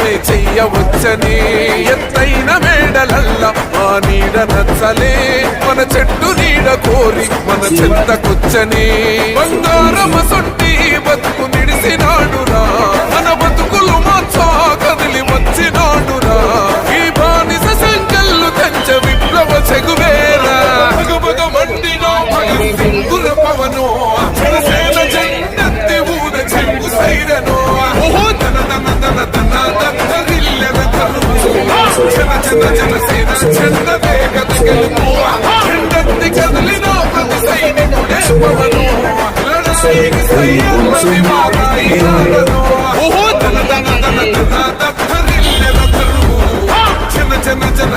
యుద్ధమే చెయ్యవచ్చని ఎత్తైన మేడలల్ల ఆ నీడ నచ్చలే మన చెట్టు నీడ కోరి మన చెంతకొచ్చని బంగారమ సొంటి బతుకు నిడిసినాడురా మన బతుకులు మార్చా కదిలి వచ్చినాడురా ఈ బానిస సంకల్లు తెంచ విప్లవ చెగువేరా భగభగ మండినో భగత్ సింగుల పవనో జనసేన జెండెత్తి ఊద చెంగు సైరనో ఓహో తన తన తన తన దత్తరిల్లెద తరుము జన జన జనసేన జెండ వేగత గెలుపు జెండెత్తి కదిలినో ప్రతి సైనికుడే పవనో లడాయికి సయ్యన్నది మారాయినారనో ఓహో తన తన తన తన దత్తరిల్లెద తరుము జన జన జన